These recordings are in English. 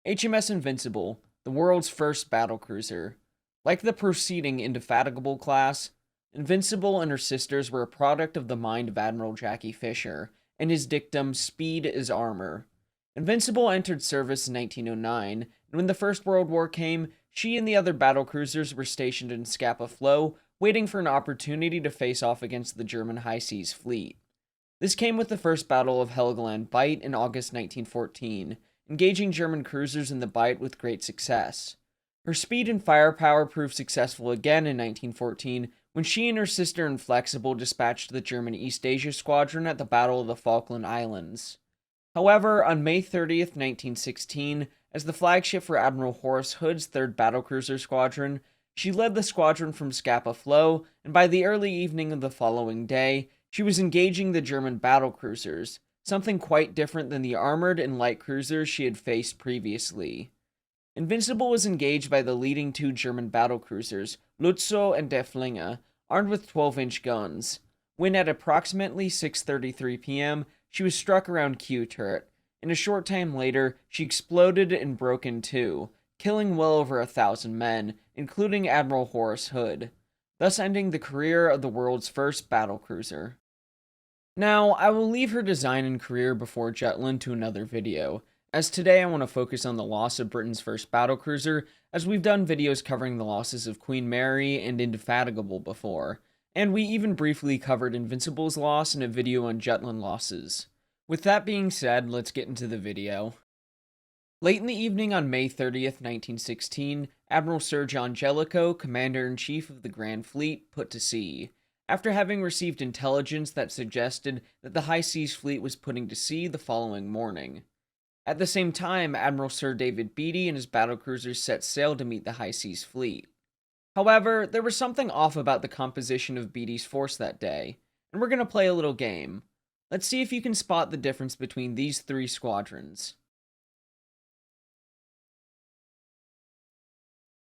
HMS Invincible, the world's first battlecruiser. Like the preceding Indefatigable class, Invincible and her sisters were a product of the mind of Admiral Jackie Fisher, and his dictum, "Speed is armor." Invincible entered service in 1909, and when the First World War came, she and the other battlecruisers were stationed in Scapa Flow, waiting for an opportunity to face off against the German High Seas Fleet. This came with the First Battle of Helgoland Bight in August 1914, engaging German cruisers in the Bight with great success. Her speed and firepower proved successful again in 1914 when she and her sister Inflexible dispatched the German East Asia Squadron at the Battle of the Falkland Islands. However, on May 30th, 1916, as the flagship for Admiral Horace Hood's Third Battlecruiser Squadron, she led the squadron from Scapa Flow, and by the early evening of the following day, she was engaging the German battlecruisers, something quite different than the armored and light cruisers she had faced previously. Invincible was engaged by the leading two German battlecruisers, Lutzow and Der Flinge, armed with 12-inch guns, when at approximately 6:33 p.m., she was struck around Q turret, and a short time later, she exploded and broke in two, killing well over 1,000 men, including Admiral Horace Hood, thus ending the career of the world's first battlecruiser. Now, I will leave her design and career before Jutland to another video, as today I want to focus on the loss of Britain's first battlecruiser, as we've done videos covering the losses of Queen Mary and Indefatigable before, and we even briefly covered Invincible's loss in a video on Jutland losses. With that being said, let's get into the video. Late in the evening on May 30th, 1916, Admiral Sir John Jellicoe, Commander-in-Chief of the Grand Fleet, put to sea, after having received intelligence that suggested that the High Seas Fleet was putting to sea the following morning. At the same time, Admiral Sir David Beatty and his battlecruisers set sail to meet the High Seas Fleet. However, there was something off about the composition of Beatty's force that day, and we're going to play a little game. Let's see if you can spot the difference between these three squadrons.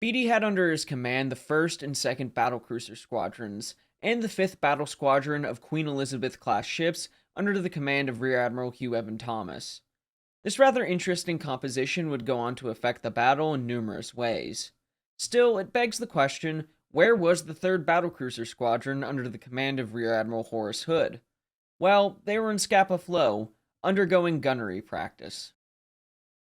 Beatty had under his command the 1st and 2nd Battlecruiser Squadrons, and the 5th Battle Squadron of Queen Elizabeth-class ships under the command of Rear Admiral Hugh Evan Thomas. This rather interesting composition would go on to affect the battle in numerous ways. Still, it begs the question, where was the 3rd Battlecruiser Squadron under the command of Rear Admiral Horace Hood? Well, they were in Scapa Flow, undergoing gunnery practice.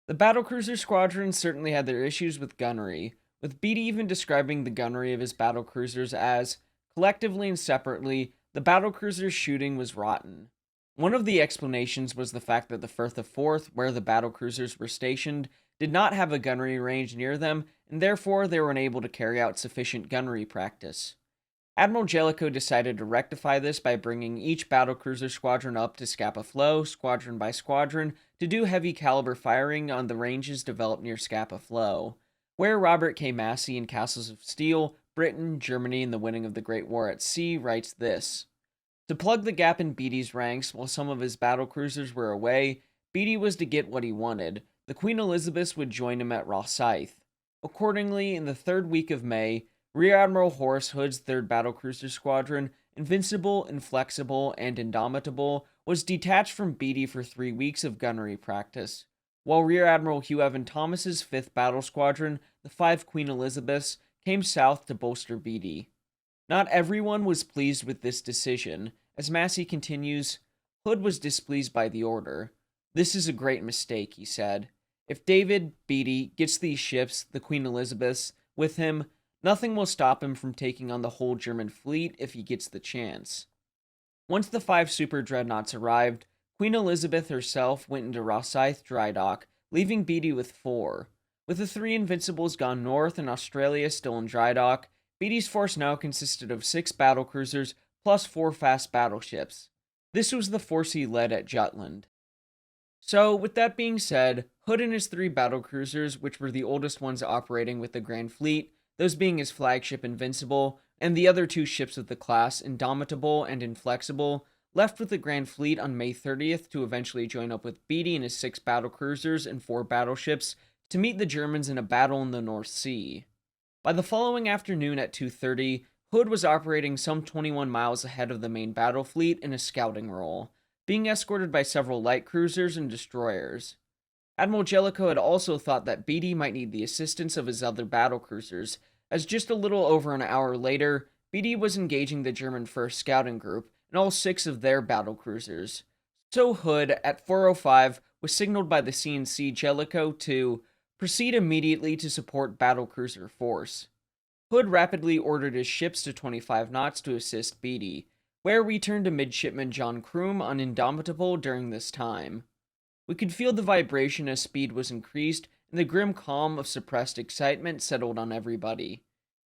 The Battlecruiser Squadron certainly had their issues with gunnery, with Beatty even describing the gunnery of his battlecruisers as, collectively and separately, the battlecruisers' shooting was rotten. One of the explanations was the fact that the Firth of Forth, where the battlecruisers were stationed, did not have a gunnery range near them, and therefore they were unable to carry out sufficient gunnery practice. Admiral Jellicoe decided to rectify this by bringing each battlecruiser squadron up to Scapa Flow, squadron by squadron, to do heavy caliber firing on the ranges developed near Scapa Flow, where Robert K. Massey in Castles of Steel, Britain, Germany, and the winning of the Great War at Sea writes this: to plug the gap in Beatty's ranks while some of his battlecruisers were away, Beatty was to get what he wanted. The Queen Elizabeth would join him at Rosyth. Accordingly, in the 3rd week of May, Rear Admiral Horace Hood's 3rd Battlecruiser Squadron, Invincible, Inflexible, and Indomitable, was detached from Beatty for 3 weeks of gunnery practice, while Rear Admiral Hugh Evan Thomas's 5th Battle Squadron, the 5 Queen Elizabeths, came south to bolster Beatty. Not everyone was pleased with this decision. As Massey continues, Hood was displeased by the order. "This is a great mistake," he said. "If David Beatty gets these ships, the Queen Elizabeths, with him, nothing will stop him from taking on the whole German fleet if he gets the chance." Once the 5 super dreadnoughts arrived, Queen Elizabeth herself went into Rosyth dry dock, leaving Beatty with 4. With the 3 Invincibles gone north and Australia still in dry dock, Beatty's force now consisted of 6 battlecruisers plus 4 fast battleships. This was the force he led at Jutland. So, with that being said, Hood and his 3 battlecruisers, which were the oldest ones operating with the Grand Fleet, those being his flagship Invincible, and the other 2 ships of the class, Indomitable and Inflexible, left with the Grand Fleet on May 30th to eventually join up with Beatty and his 6 battlecruisers and 4 battleships to meet the Germans in a battle in the North Sea. By the following afternoon at 2:30, Hood was operating some 21 miles ahead of the main battle fleet in a scouting role, being escorted by several light cruisers and destroyers. Admiral Jellicoe had also thought that Beatty might need the assistance of his other battlecruisers, as just a little over an hour later, Beatty was engaging the German 1st Scouting Group and all 6 of their battlecruisers. So Hood, at 4:05, was signaled by the CNC Jellicoe to proceed immediately to support battlecruiser force. Hood rapidly ordered his ships to 25 knots to assist Beatty, where we turned to Midshipman John Croom on Indomitable during this time. We could feel the vibration as speed was increased, and the grim calm of suppressed excitement settled on everybody.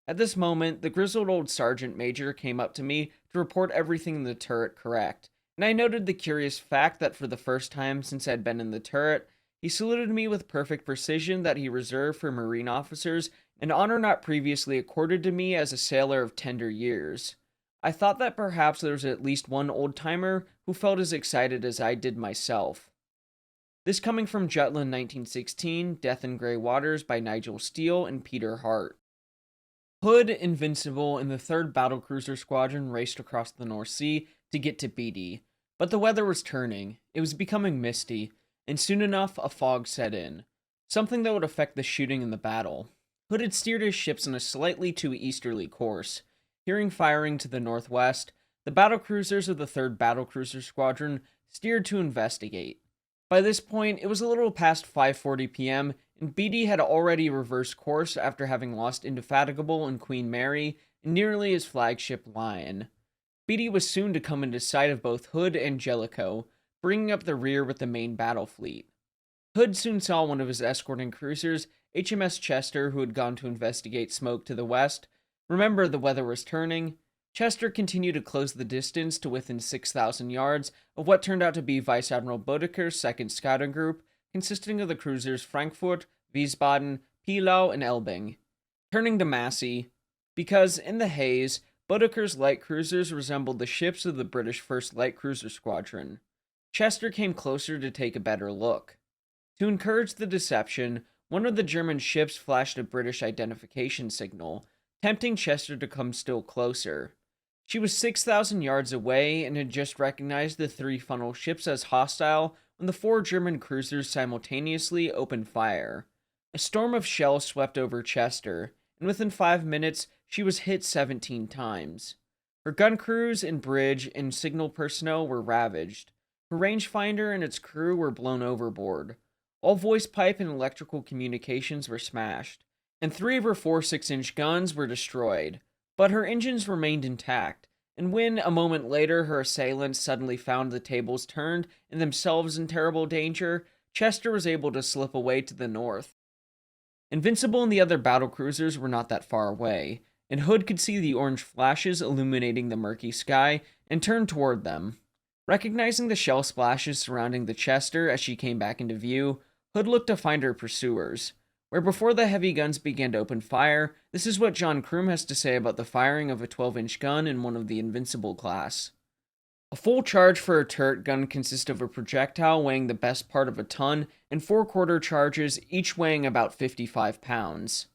At this moment, the grizzled old sergeant major came up to me to report everything in the turret correct, and I noted the curious fact that for the first time since I'd been in the turret, he saluted me with perfect precision that he reserved for Marine officers, an honor not previously accorded to me as a sailor of tender years. I thought that perhaps there was at least one old-timer who felt as excited as I did myself. This coming from Jutland 1916, Death in Grey Waters by Nigel Steele and Peter Hart. Hood, Invincible, and the 3rd Battlecruiser Squadron raced across the North Sea to get to Beatty, but the weather was turning, it was becoming misty, and soon enough a fog set in, something that would affect the shooting in the battle. Hood had steered his ships on a slightly too easterly course. Hearing firing to the northwest, the battlecruisers of the 3rd Battlecruiser Squadron steered to investigate. By this point, it was a little past 5:40 p.m., and Beatty had already reversed course after having lost Indefatigable and Queen Mary, and nearly his flagship Lion. Beatty was soon to come into sight of both Hood and Jellicoe, bringing up the rear with the main battle fleet. Hood soon saw one of his escorting cruisers, HMS Chester, who had gone to investigate smoke to the west. Remember, the weather was turning. Chester continued to close the distance to within 6,000 yards of what turned out to be Vice Admiral Bodicker's 2nd Scouting Group, consisting of the cruisers Frankfurt, Wiesbaden, Pilau, and Elbing. Turning to Massey, because in the haze, Bodicker's light cruisers resembled the ships of the British 1st Light Cruiser Squadron. Chester came closer to take a better look. To encourage the deception, one of the German ships flashed a British identification signal, tempting Chester to come still closer. She was 6,000 yards away and had just recognized the 3 funnel ships as hostile when the 4 German cruisers simultaneously opened fire. A storm of shells swept over Chester, and within 5 minutes, she was hit 17 times. Her gun crews and bridge and signal personnel were ravaged. Her rangefinder and its crew were blown overboard. All voice pipe and electrical communications were smashed, and 3 of her 4 6-inch guns were destroyed. But her engines remained intact, and when, a moment later, her assailants suddenly found the tables turned and themselves in terrible danger, Chester was able to slip away to the north. Invincible and the other battlecruisers were not that far away, and Hood could see the orange flashes illuminating the murky sky and turned toward them. Recognizing the shell splashes surrounding the Chester as she came back into view, Hood looked to find her pursuers. Where before the heavy guns began to open fire, this is what John Croom has to say about the firing of a 12-inch gun in one of the Invincible class. A full charge for a turret gun consists of a projectile weighing the best part of a ton and 4 quarter charges, each weighing about 55 pounds.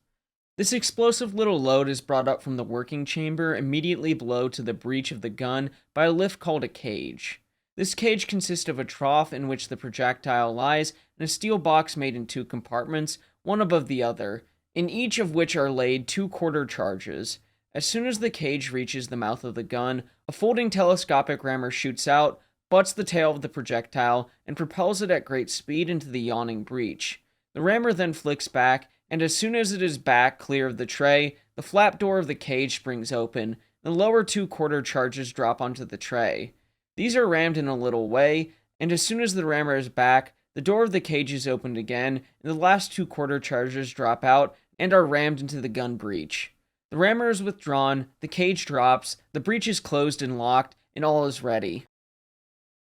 This explosive little load is brought up from the working chamber immediately below to the breech of the gun by a lift called a cage. This cage consists of a trough in which the projectile lies and a steel box made in 2 compartments, one above the other, in each of which are laid 2 quarter charges. As soon as the cage reaches the mouth of the gun, a folding telescopic rammer shoots out, butts the tail of the projectile, and propels it at great speed into the yawning breach. The rammer then flicks back, and as soon as it is back clear of the tray, the flap door of the cage springs open, and the lower 2 quarter charges drop onto the tray. These are rammed in a little way, and as soon as the rammer is back, the door of the cage is opened again, and the last 2 quarter charges drop out and are rammed into the gun breech. The rammer is withdrawn, the cage drops, the breech is closed and locked, and all is ready.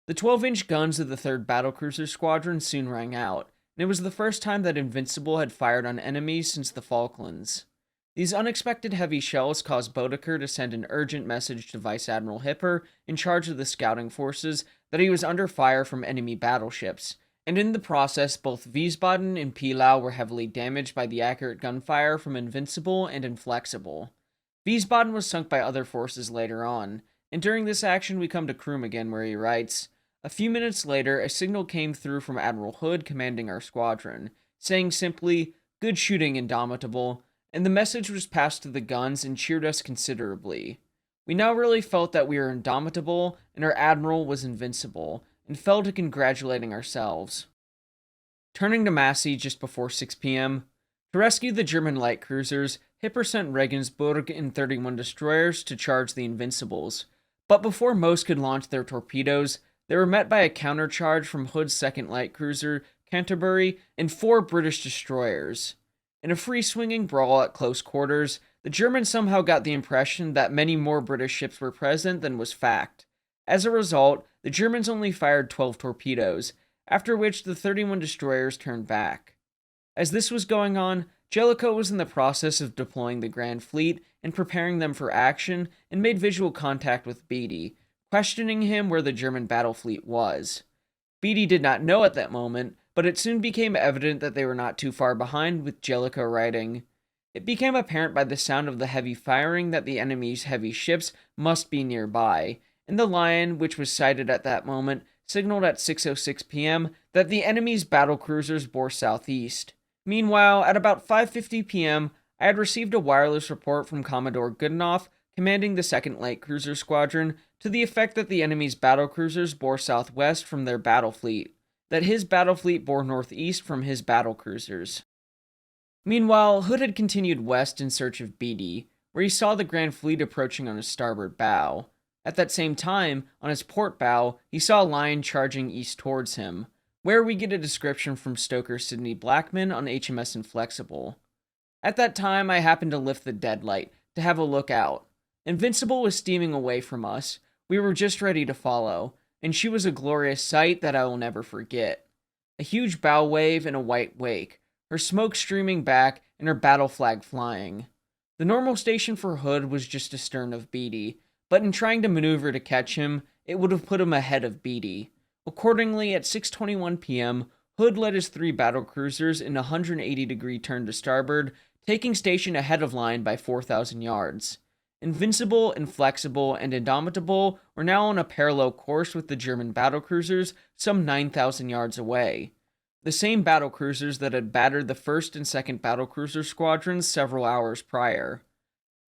The 12-inch guns of the 3rd Battlecruiser Squadron soon rang out, and it was the first time that Invincible had fired on enemies since the Falklands. These unexpected heavy shells caused Bodicker to send an urgent message to Vice Admiral Hipper, in charge of the scouting forces, that he was under fire from enemy battleships, and in the process both Wiesbaden and Pilau were heavily damaged by the accurate gunfire from Invincible and Inflexible. Wiesbaden was sunk by other forces later on, and during this action we come to Croom again where he writes, A few minutes later, a signal came through from Admiral Hood commanding our squadron, saying simply, "Good shooting, Indomitable," and the message was passed to the guns and cheered us considerably. We now really felt that we were indomitable and our admiral was invincible, and fell to congratulating ourselves. Turning to Massey just before 6 p.m., to rescue the German light cruisers, Hipper sent Regensburg and 31 destroyers to charge the Invincibles, but before most could launch their torpedoes, they were met by a countercharge from Hood's second light cruiser, Canterbury, and 4 British destroyers. In a free-swinging brawl at close quarters, the Germans somehow got the impression that many more British ships were present than was fact. As a result, the Germans only fired 12 torpedoes, after which the 31 destroyers turned back. As this was going on, Jellicoe was in the process of deploying the Grand Fleet and preparing them for action, and made visual contact with Beatty, questioning him where the German battle fleet was. Beatty did not know at that moment, but it soon became evident that they were not too far behind, with Jellicoe writing, "It became apparent by the sound of the heavy firing that the enemy's heavy ships must be nearby, and the Lion, which was sighted at that moment, signaled at 6:06 p.m. that the enemy's battlecruisers bore southeast. Meanwhile, at about 5:50 p.m., I had received a wireless report from Commodore Goodenough, commanding the 2nd Light Cruiser Squadron, to the effect that the enemy's battlecruisers bore southwest from their battle fleet, that his battle fleet bore northeast from his battlecruisers. Meanwhile, Hood had continued west in search of Beatty, where he saw the Grand Fleet approaching on his starboard bow. At that same time, on his port bow, he saw a Lion charging east towards him, where we get a description from stoker Sidney Blackman on HMS Inflexible. At that time, I happened to lift the deadlight to have a look out. Invincible was steaming away from us. We were just ready to follow, and she was a glorious sight that I will never forget. A huge bow wave and a white wake, her smoke streaming back and her battle flag flying. The normal station for Hood was just astern of Beatty, but in trying to maneuver to catch him, it would have put him ahead of Beatty. Accordingly, at 6:21 p.m., Hood led his 3 battlecruisers in a 180-degree turn to starboard, taking station ahead of line by 4,000 yards. Invincible, Inflexible, and Indomitable were now on a parallel course with the German battlecruisers some 9,000 yards away. The same battlecruisers that had battered the 1st and 2nd Battlecruiser Squadrons several hours prior.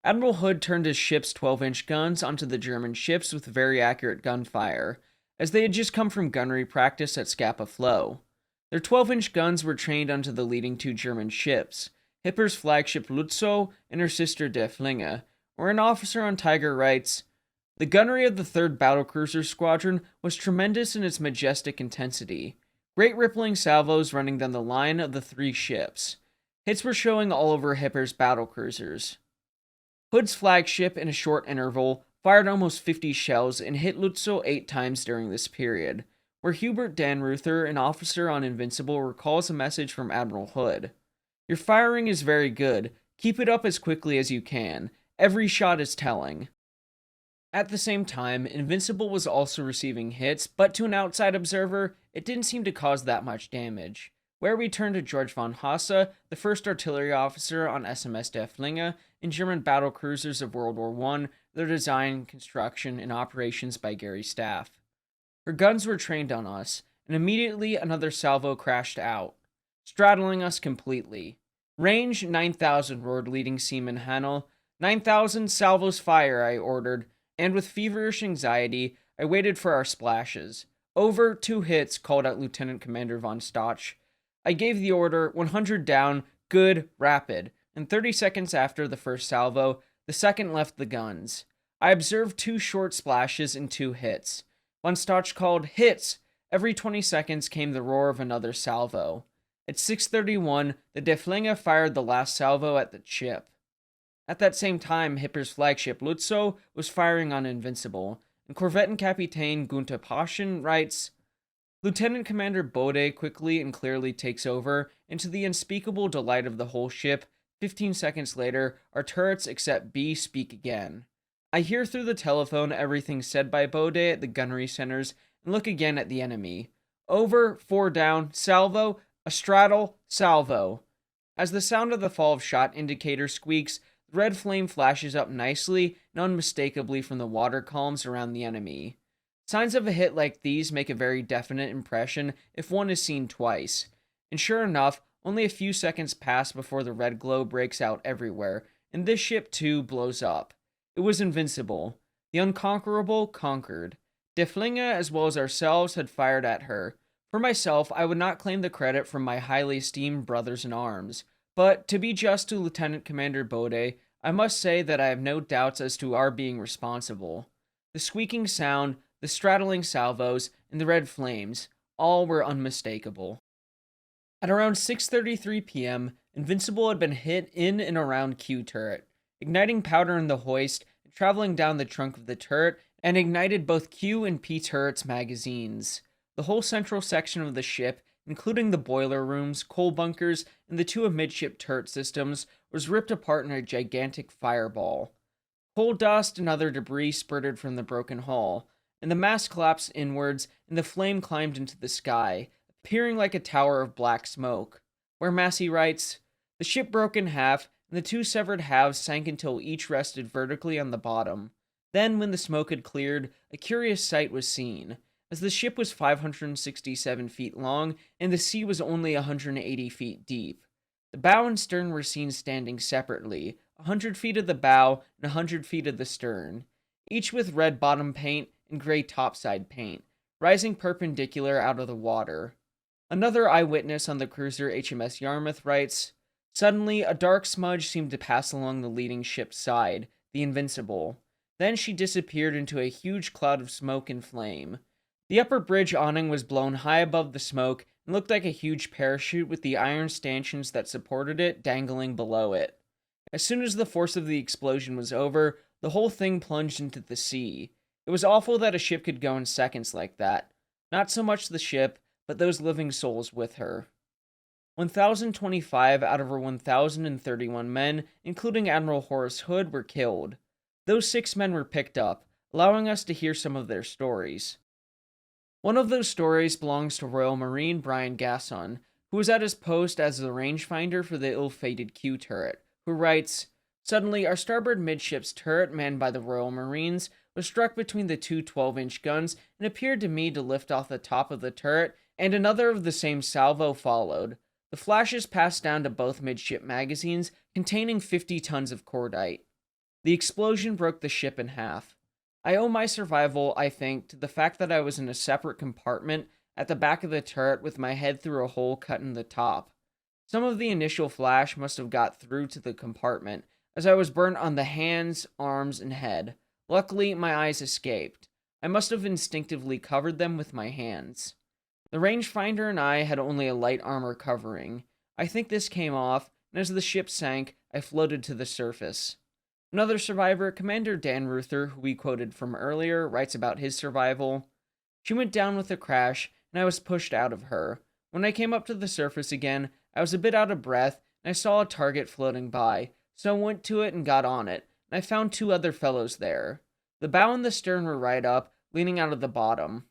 Admiral Hood turned his ship's 12-inch guns onto the German ships with very accurate gunfire, as they had just come from gunnery practice at Scapa Flow. Their 12-inch guns were trained onto the leading 2 German ships, Hipper's flagship Lützow and her sister Der Flinge, where an officer on Tiger writes, "The gunnery of the 3rd Battlecruiser Squadron was tremendous in its majestic intensity. Great rippling salvos running down the line of the 3 ships. Hits were showing all over Hipper's battlecruisers. Hood's flagship, in a short interval, fired almost 50 shells and hit Lützow 8 times during this period, where Hubert Dannreuther, an officer on Invincible, recalls a message from Admiral Hood. 'Your firing is very good. Keep it up as quickly as you can. Every shot is telling.' At the same time, Invincible was also receiving hits, but to an outside observer, it didn't seem to cause that much damage. Where we turned to George von Hasse, the first artillery officer on SMS Der Flinge and German battlecruisers of World War I, their design, construction, and operations by Gary Staff. Her guns were trained on us, and immediately another salvo crashed out, straddling us completely. 'Range 9,000, roared leading seaman Hanel. 9,000, salvos fire,' I ordered, and with feverish anxiety, I waited for our splashes. 'Over, 2 hits,' called out Lieutenant Commander von Stach. I gave the order, 100 down, good, rapid, and 30 seconds after the first salvo, the second left the guns. I observed 2 short splashes and 2 hits. Von Stach called, 'Hits!' Every 20 seconds came the roar of another salvo. At 6:31, the Der Flinge fired the last salvo at the ship. At that same time, Hipper's flagship Lützow was firing on Invincible, and Korvettenkapitän Gunther Paschen writes, 'Lieutenant Commander Bode quickly and clearly takes over, and to the unspeakable delight of the whole ship, 15 seconds later, our turrets except B speak again. I hear through the telephone everything said by Bode at the gunnery centers, and look again at the enemy. Over, 4 down, salvo, a straddle, salvo. As the sound of the fall of shot indicator squeaks, the red flame flashes up nicely and unmistakably from the water columns around the enemy. Signs of a hit like these make a very definite impression if one is seen twice. And sure enough, only a few seconds pass before the red glow breaks out everywhere, and this ship too blows up. It was Invincible. The Unconquerable conquered. De Flinge, as well as ourselves, had fired at her. For myself, I would not claim the credit from my highly esteemed brothers in arms, but to be just to Lieutenant Commander Bode, I must say that I have no doubts as to our being responsible. The squeaking sound, the straddling salvos, and the red flames, all were unmistakable. At around 6:33 p.m., Invincible had been hit in and around Q turret, igniting powder in the hoist and traveling down the trunk of the turret, and ignited both Q and P turrets' magazines. The whole central section of the ship, including the boiler rooms, coal bunkers, and the two amidship turret systems, was ripped apart in a gigantic fireball. Coal dust and other debris spurted from the broken hull, and the mast collapsed inwards, and the flame climbed into the sky, appearing like a tower of black smoke. Where Massey writes, "The ship broke in half, and the two severed halves sank until each rested vertically on the bottom. Then, when the smoke had cleared, a curious sight was seen. As the ship was 567 feet long, and the sea was only 180 feet deep. The bow and stern were seen standing separately, 100 feet of the bow and 100 feet of the stern, each with red bottom paint and gray topside paint, rising perpendicular out of the water." Another eyewitness on the cruiser HMS Yarmouth writes, "Suddenly, a dark smudge seemed to pass along the leading ship's side, the Invincible. Then she disappeared into a huge cloud of smoke and flame. The upper bridge awning was blown high above the smoke and looked like a huge parachute with the iron stanchions that supported it dangling below it. As soon as the force of the explosion was over, the whole thing plunged into the sea. It was awful that a ship could go in seconds like that. Not so much the ship, but those living souls with her." 1,025 out of her 1,031 men, including Admiral Horace Hood, were killed. Those 6 men were picked up, allowing us to hear some of their stories. One of those stories belongs to Royal Marine Brian Gasson, who was at his post as the rangefinder for the ill-fated Q turret, who writes, "Suddenly, our starboard midships turret, manned by the Royal Marines, was struck between the two 12-inch guns and appeared to me to lift off the top of the turret, and another of the same salvo followed. The flashes passed down to both midship magazines, containing 50 tons of cordite. The explosion broke the ship in half. I owe my survival, I think, to the fact that I was in a separate compartment at the back of the turret with my head through a hole cut in the top. Some of the initial flash must have got through to the compartment, as I was burnt on the hands, arms, and head. Luckily, my eyes escaped. I must have instinctively covered them with my hands. The rangefinder and I had only a light armor covering. I think this came off, and as the ship sank, I floated to the surface." Another survivor, Commander Dan Ruther, who we quoted from earlier, writes about his survival. "She went down with a crash, and I was pushed out of her. When I came up to the surface again, I was a bit out of breath, and I saw a target floating by, so I went to it and got on it, and I found 2 other fellows there. The bow and the stern were right up, leaning out of the bottom."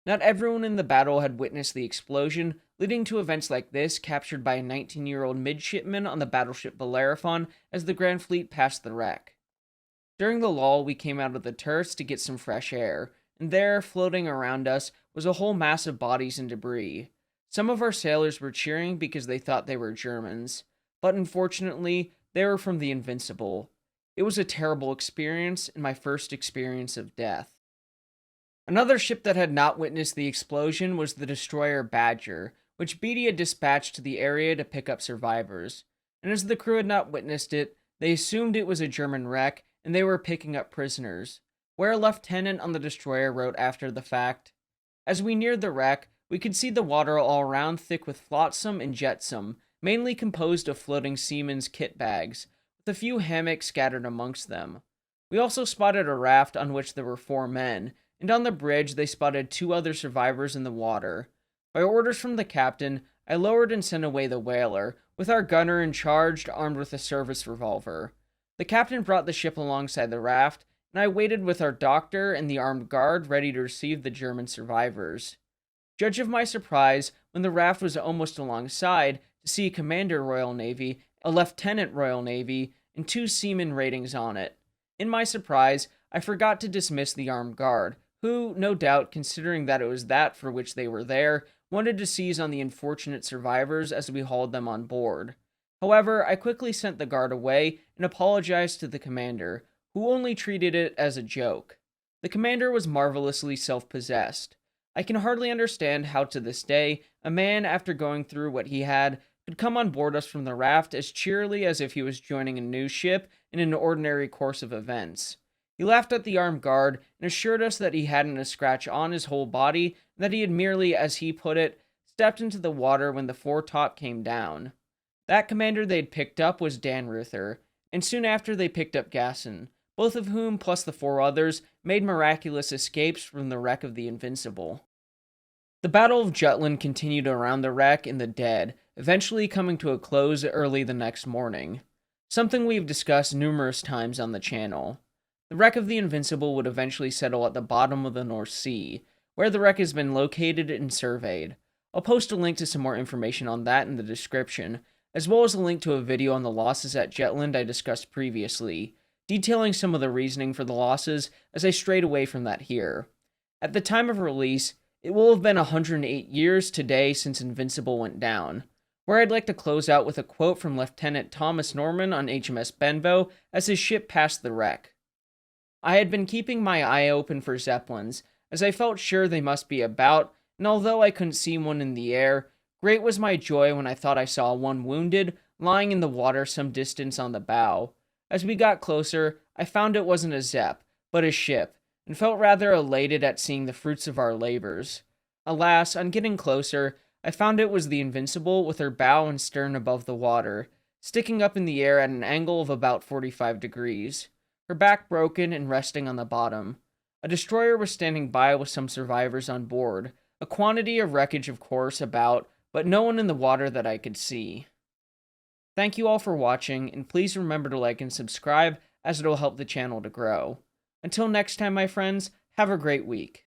Not everyone in the battle had witnessed the explosion, leading to events like this captured by a 19-year-old midshipman on the battleship Bellerophon as the Grand Fleet passed the wreck. During the lull, we came out of the turrets to get some fresh air, and there, floating around us, was a whole mass of bodies and debris. Some of our sailors were cheering because they thought they were Germans, but unfortunately, they were from the Invincible. It was a terrible experience, and my first experience of death. Another ship that had not witnessed the explosion was the destroyer Badger, which Beatty had dispatched to the area to pick up survivors. And as the crew had not witnessed it, they assumed it was a German wreck, and they were picking up prisoners. Where a lieutenant on the destroyer wrote after the fact, "As we neared the wreck, we could see the water all around thick with flotsam and jetsam, mainly composed of floating seamen's kit bags, with a few hammocks scattered amongst them. We also spotted a raft on which there were 4 men, and on the bridge they spotted 2 other survivors in the water. By orders from the captain, I lowered and sent away the whaler, with our gunner in charge armed with a service revolver. The captain brought the ship alongside the raft, and I waited with our doctor and the armed guard ready to receive the German survivors. Judge of my surprise when the raft was almost alongside to see a Commander Royal Navy, a Lieutenant Royal Navy, and 2 seamen ratings on it. In my surprise, I forgot to dismiss the armed guard, who, no doubt, considering that it was that for which they were there, wanted to seize on the unfortunate survivors as we hauled them on board. However, I quickly sent the guard away and apologized to the commander, who only treated it as a joke. The commander was marvelously self-possessed. I can hardly understand how to this day, a man after going through what he had, could come on board us from the raft as cheerily as if he was joining a new ship in an ordinary course of events. He laughed at the armed guard and assured us that he hadn't a scratch on his whole body, and that he had merely, as he put it, stepped into the water when the foretop came down. That commander they'd picked up was Dan Ruther, and soon after they picked up Gasson, both of whom, plus the 4 others, made miraculous escapes from the wreck of the Invincible. The Battle of Jutland continued around the wreck in the dead, eventually coming to a close early the next morning. Something we've discussed numerous times on the channel. The wreck of the Invincible would eventually settle at the bottom of the North Sea, where the wreck has been located and surveyed. I'll post a link to some more information on that in the description, as well as a link to a video on the losses at Jutland I discussed previously, detailing some of the reasoning for the losses as I strayed away from that here. At the time of release, it will have been 108 years today since Invincible went down, where I'd like to close out with a quote from Lieutenant Thomas Norman on HMS Benbow as his ship passed the wreck. "I had been keeping my eye open for Zeppelins, as I felt sure they must be about, and although I couldn't see one in the air, great was my joy when I thought I saw one wounded, lying in the water some distance on the bow. As we got closer, I found it wasn't a Zepp, but a ship, and felt rather elated at seeing the fruits of our labors. Alas, on getting closer, I found it was the Invincible with her bow and stern above the water, sticking up in the air at an angle of about 45 degrees. Her back broken and resting on the bottom. A destroyer was standing by with some survivors on board, a quantity of wreckage of course about, but no one in the water that I could see." Thank you all for watching, and please remember to like and subscribe as it will help the channel to grow. Until next time, my friends, have a great week.